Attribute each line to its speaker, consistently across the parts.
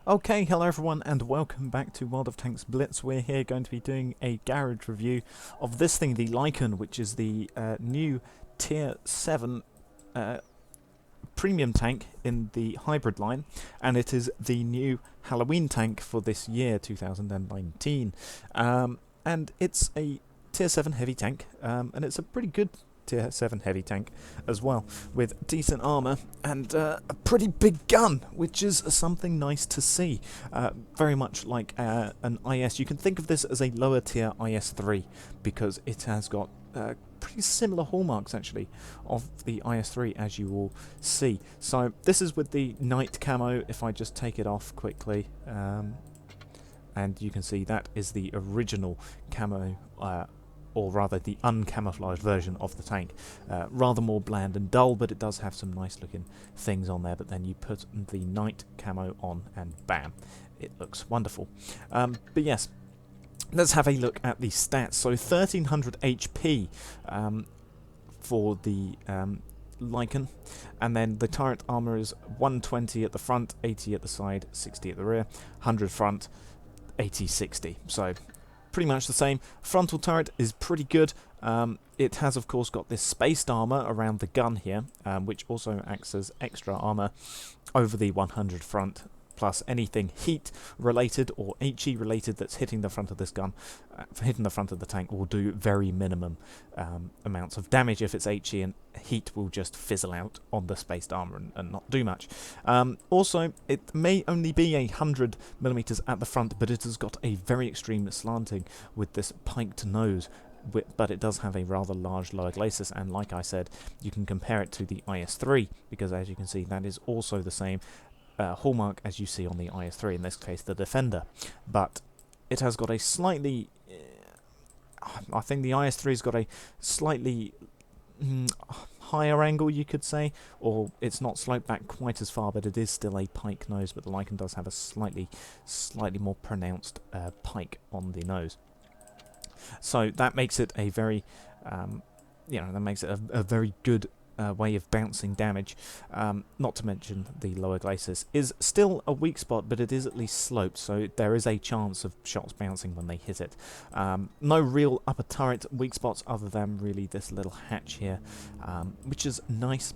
Speaker 1: Okay, hello everyone and welcome back to World of Tanks Blitz. We're here going to be doing a garage review of this thing, the Lycan, which is the new Tier 7 premium tank in the hybrid line, and it is the new Halloween tank for this year, 2019. And it's a Tier 7 heavy tank, and it's a pretty good Tier 7 heavy tank as well, with decent armour and a pretty big gun, which is something nice to see. Very much like an IS. You can think of this as a lower tier IS-3 because it has got pretty similar hallmarks actually of the IS-3, as you will see. So this is with the night camo. If I just take it off quickly, and you can see that is the original camo, or rather the uncamouflaged version of the tank. Rather more bland and dull, but it does have some nice looking things on there. But then you put the night camo on and bam, it looks wonderful. But yes, let's have a look at the stats. So 1300 HP for the Lycan, and then the turret armour is 120 at the front, 80 at the side, 60 at the rear, 100 front, 80, 60. So pretty much the same. Frontal turret is pretty good. It has of course got this spaced armour around the gun here, which also acts as extra armour over the 100 front, plus anything heat related or HE related that's hitting the front of this gun, hitting the front of the tank, will do very minimum amounts of damage if it's HE, and heat will just fizzle out on the spaced armour and not do much. Also, it may only be 100mm at the front, but it has got a very extreme slanting with this piked nose. But it does have a rather large lower glacis, and like I said, you can compare it to the IS-3, because as you can see, that is also the same hallmark as you see on the IS-3, in this case the Defender, but it has got a slightly I think the IS-3's got a slightly higher angle, you could say, or it's not sloped back quite as far, but it is still a pike nose. But the Lycan does have a slightly more pronounced pike on the nose, so that makes it a very that makes it a very good way of bouncing damage. Not to mention the lower glacis is still a weak spot, but it is at least sloped, so there is a chance of shots bouncing when they hit it. No real upper turret weak spots other than really this little hatch here, which is nice.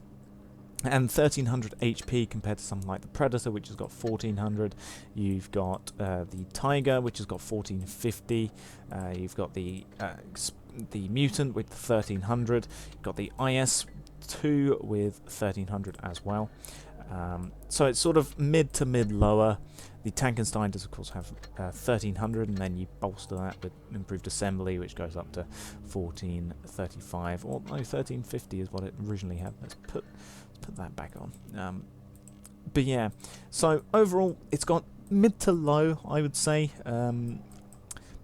Speaker 1: And 1300 HP compared to something like the Predator, which has got 1400. You've got the Tiger, which has got 1450. You've got the Mutant with 1300. You've got the IS-2 with 1300 as well. So it's sort of mid to mid lower. The Tankenstein does of course have 1300, and then you bolster that with improved assembly, which goes up to 1435, or no, 1350 is what it originally had. Let's put that back on. But yeah, so overall it's got mid to low, I would say,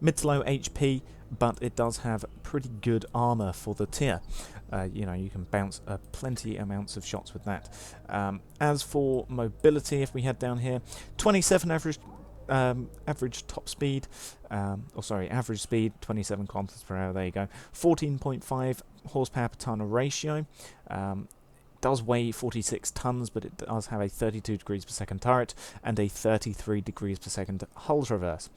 Speaker 1: mid to low HP, but it does have pretty good armour for the tier. You can bounce plenty amounts of shots with that. As for mobility, if we head down here, 27 average top speed, average speed, 27 kilometers per hour, there you go. 14.5 horsepower per tonne ratio. Does weigh 46 tons, but it does have a 32 degrees per second turret and a 33 degrees per second hull traverse.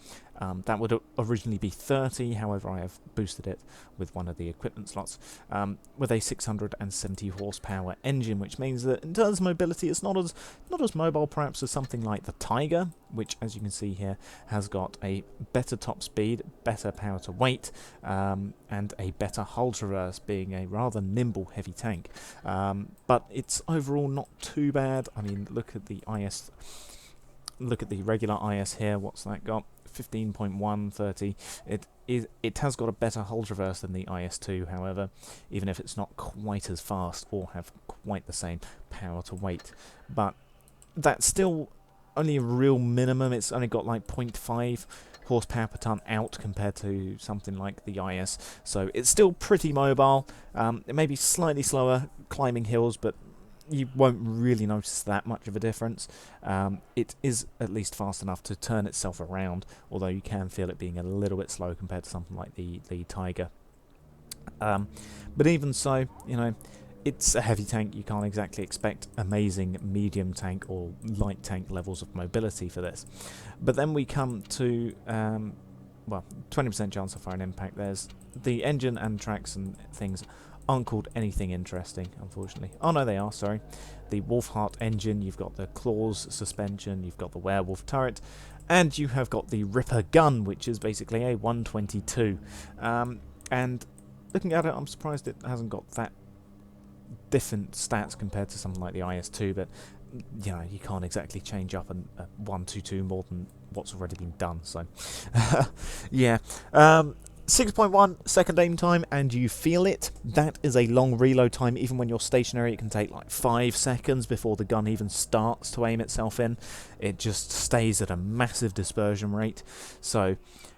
Speaker 1: That would originally be 30, however I have boosted it with one of the equipment slots, with a 670 horsepower engine, which means that in terms of mobility it's not as mobile perhaps as something like the Tiger, which as you can see here has got a better top speed, better power to weight, and a better hull traverse, being a rather nimble heavy tank. But it's overall not too bad. I mean, look at the regular IS here. What's that got? 15.1, 30. It has got a better hull traverse than the IS-2, however, even if it's not quite as fast or have quite the same power to weight. But that's still only a real minimum. It's only got like 0.5 horsepower per tonne out compared to something like the IS, so it's still pretty mobile. It may be slightly slower climbing hills, but you won't really notice that much of a difference. It is at least fast enough to turn itself around, although you can feel it being a little bit slow compared to something like the Tiger. But even so, it's a heavy tank. You can't exactly expect amazing medium tank or light tank levels of mobility for this. But then we come to, well, 20% chance of fire and impact. There's the engine and tracks and things aren't called anything interesting, unfortunately. Oh no, they are, sorry. The Wolfheart engine, you've got the Claws suspension, you've got the Werewolf turret, and you have got the Ripper gun, which is basically a 122. And looking at it, I'm surprised it hasn't got that different stats compared to something like the IS-2, but you know, you can't exactly change up a 122 more than what's already been done, so yeah. 6.1 second aim time, and you feel it. That is a long reload time. Even when you're stationary, it can take like 5 seconds before the gun even starts to aim itself in. It just stays at a massive dispersion rate. So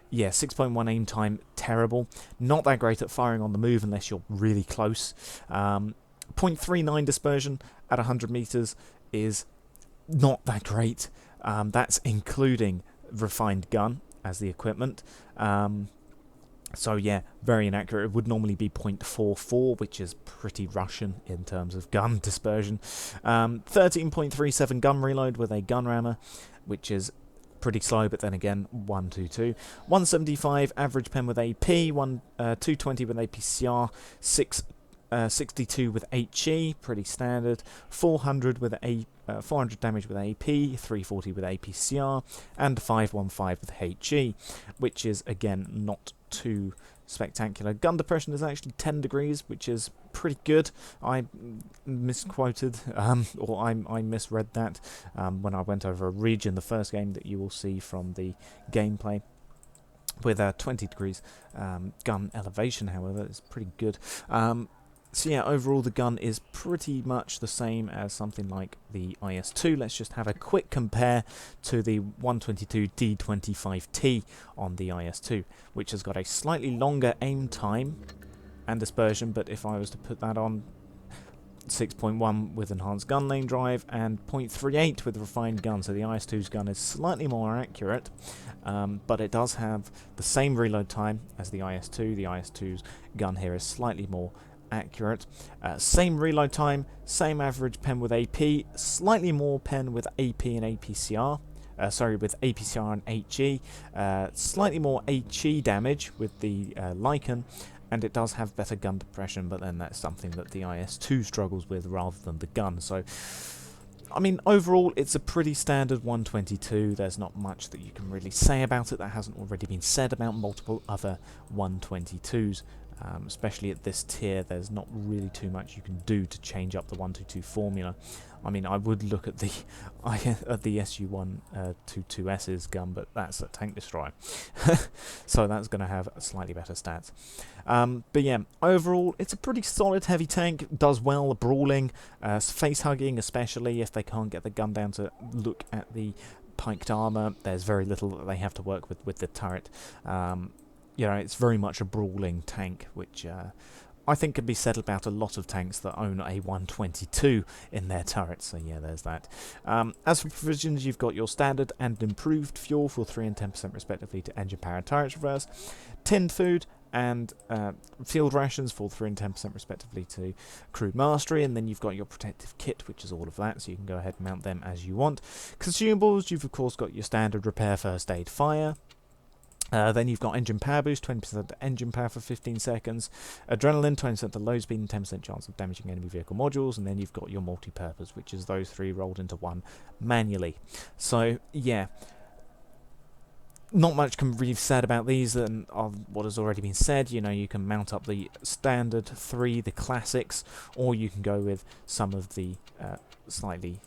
Speaker 1: yeah, 6.1 aim time, terrible. Not that great at firing on the move unless you're really close. 0.39 dispersion at 100 meters is not that great. That's including refined gun as the equipment. So yeah, very inaccurate. It would normally be 0.44, which is pretty Russian in terms of gun dispersion. 13.37 gun reload with a gun rammer, which is pretty slow, but then again, 122. 175 average pen with AP, 220 with APCR, 62 with HE, pretty standard. 400 with 400 damage with AP, 340 with APCR, and 515 with HE, which is again not too spectacular. Gun depression is actually 10 degrees, which is pretty good. I misquoted, or I misread that when I went over a region, the first game that you will see from the gameplay. With 20 degrees gun elevation, however, is pretty good. So yeah, overall the gun is pretty much the same as something like the IS-2. Let's just have a quick compare to the 122 D25T on the IS-2, which has got a slightly longer aim time and dispersion, but if I was to put that on, 6.1 with enhanced gun lane drive and 0.38 with refined gun, so the IS-2's gun is slightly more accurate, but it does have the same reload time as the IS-2. The IS-2's gun here is slightly more accurate. Same reload time, same average pen with AP, slightly more pen with AP and APCR. With APCR and HE. Slightly more HE damage with the Lycan, and it does have better gun depression, but then that's something that the IS-2 struggles with rather than the gun. So, I mean, overall, it's a pretty standard 122. There's not much that you can really say about it that hasn't already been said about multiple other 122s. Especially at this tier, there's not really too much you can do to change up the 122 formula. I mean, I would look at the SU-122S's gun, but that's a tank destroyer, so that's going to have slightly better stats. But yeah, overall, it's a pretty solid heavy tank. Does well brawling, face hugging, especially if they can't get the gun down to look at the piked armour. There's very little that they have to work with the turret. You know, it's very much a brawling tank, which I think can be said about a lot of tanks that own a 122 in their turrets. So yeah, there's that. As for provisions, you've got your standard and improved fuel for 3 and 10% respectively to engine power and turret reverse, tinned food, and field rations for 3 and 10% respectively to crew mastery, and then you've got your protective kit, which is all of that, so you can go ahead and mount them as you want. Consumables, you've of course got your standard repair, first aid, fire. Then you've got engine power boost, 20% engine power for 15 seconds. Adrenaline, 20% to low speed and 10% chance of damaging enemy vehicle modules. And then you've got your multi-purpose, which is those 3 rolled into one manually. So, yeah. Not much can be said about these than of what has already been said. You know, you can mount up the standard 3, the classics, or you can go with some of the slightly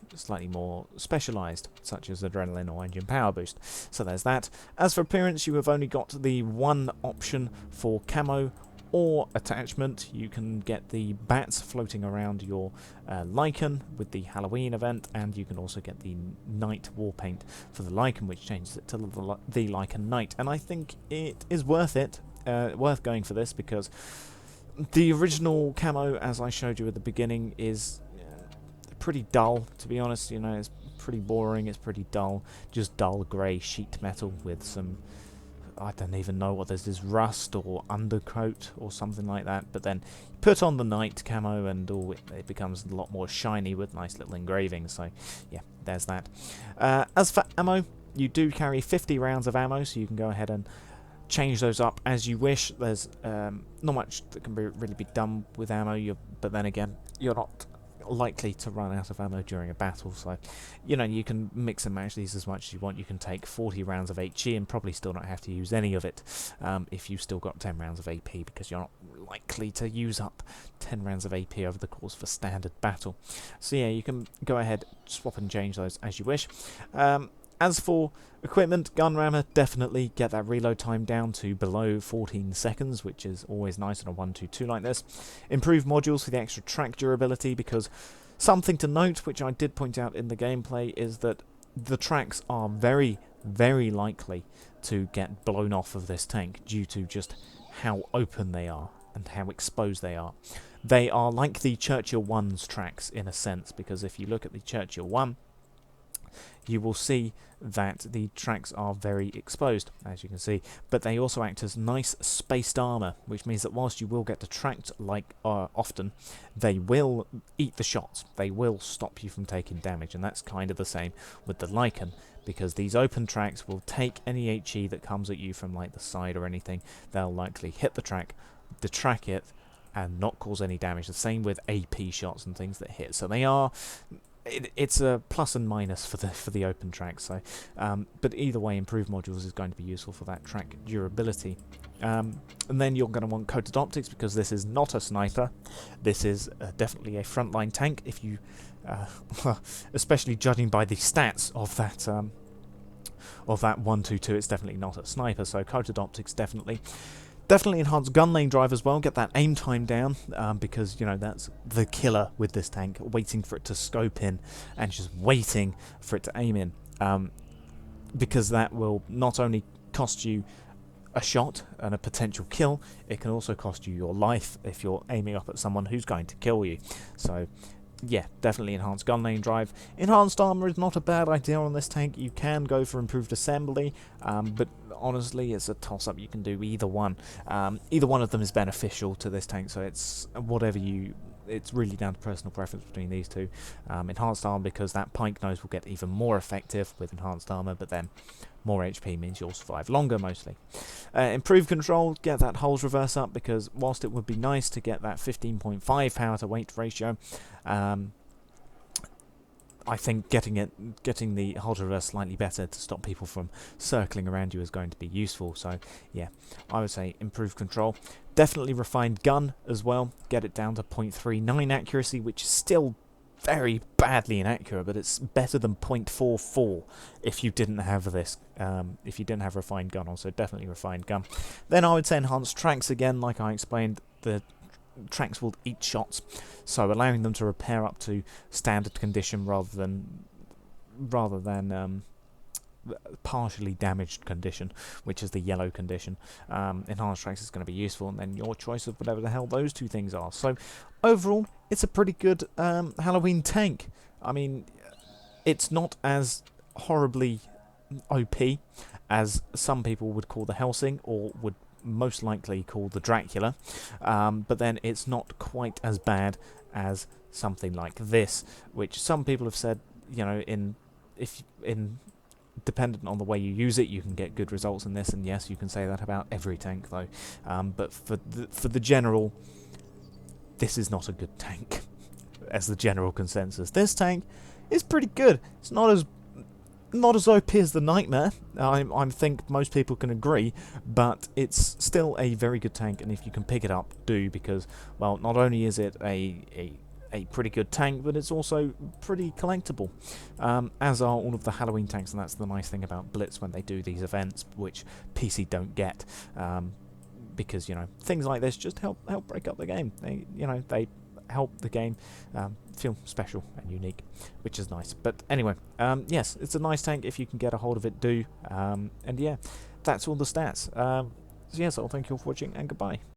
Speaker 1: more specialised, such as adrenaline or engine power boost. So there's that. As for appearance, you have only got the one option for camo or attachment. You can get the bats floating around your Lycan with the Halloween event, and you can also get the night war paint for the Lycan, which changes it to the Lycan Night. And I think it is worth it, worth going for this, because the original camo, as I showed you at the beginning, is pretty dull, to be honest. You know, it's pretty boring, it's pretty dull, just dull grey sheet metal with some I don't even know what this is, rust or undercoat or something like that. But then you put on the night camo and it becomes a lot more shiny with nice little engravings. So yeah, there's that. As for ammo, you do carry 50 rounds of ammo, so you can go ahead and change those up as you wish. There's not much that can really be done with ammo, but then again, you're not likely to run out of ammo during a battle, so you know, you can mix and match these as much as you want. You can take 40 rounds of HE and probably still not have to use any of it if you've still got 10 rounds of AP, because you're not likely to use up 10 rounds of AP over the course of a standard battle. So yeah, you can go ahead, swap and change those as you wish. As for equipment, gun rammer, definitely get that reload time down to below 14 seconds, which is always nice in a 1-2-2 like this. Improve modules for the extra track durability, because something to note, which I did point out in the gameplay, is that the tracks are very, very likely to get blown off of this tank due to just how open they are and how exposed they are. They are like the Churchill 1's tracks in a sense, because if you look at the Churchill 1, you will see that the tracks are very exposed, as you can see, but they also act as nice spaced armour, which means that whilst you will get detract like often, they will eat the shots, they will stop you from taking damage, and that's kind of the same with the Lycan, because these open tracks will take any HE that comes at you from like the side or anything. They'll likely hit the track, detract it, and not cause any damage. The same with AP shots and things that hit, so they are... It's a plus and minus for the open track. So, but either way, improved modules is going to be useful for that track durability. And then you're going to want coated optics, because this is not a sniper. This is definitely a frontline tank. If you, especially judging by the stats of that 1-2-2, it's definitely not a sniper. So coated optics definitely. Definitely enhance gun lane drive as well, get that aim time down, because, you know, that's the killer with this tank, waiting for it to scope in and just waiting for it to aim in, because that will not only cost you a shot and a potential kill, it can also cost you your life if you're aiming up at someone who's going to kill you. So yeah, definitely enhanced gun lane drive. Enhanced armour is not a bad idea on this tank. You can go for improved assembly, but honestly, it's a toss-up. You can do either one. Either one of them is beneficial to this tank, so it's whatever you... It's really down to personal preference between these two. Enhanced armor, because that pike nose will get even more effective with enhanced armor, but then more HP means you'll survive longer mostly. Improved control, get that hulls reverse up, because whilst it would be nice to get that 15.5 power to weight ratio, I think getting the hulls reverse slightly better to stop people from circling around you is going to be useful. So yeah, I would say improved control. Definitely refined gun as well. Get it down to 0.39 accuracy, which is still very badly inaccurate, but it's better than 0.44 if you didn't have this, if you didn't have refined gun on. So definitely refined gun. Then I would say enhanced tracks again, like I explained. The tracks will eat shots, so allowing them to repair up to standard condition rather than partially damaged condition, which is the yellow condition. Enhanced tracks is going to be useful, and then your choice of whatever the hell those two things are. So overall, it's a pretty good Halloween tank. I mean, it's not as horribly OP as some people would call the Helsing, or would most likely called the Dracula, but then it's not quite as bad as something like this, which some people have said, you know, dependent on the way you use it, you can get good results in this, and yes, you can say that about every tank though, but for the general, this is not a good tank as the general consensus. This tank is pretty good. It's not as OP as the Nightmare, I think most people can agree, but it's still a very good tank, and if you can pick it up, do, because, well, not only is it a pretty good tank, but it's also pretty collectible, as are all of the Halloween tanks, and that's the nice thing about Blitz when they do these events, which PC don't get, because, you know, things like this just help break up the game. They help the game feel special and unique, which is nice. But anyway, yes, it's a nice tank. If you can get a hold of it, do. And yeah, that's all the stats. So yes, I'll thank you all for watching, and goodbye.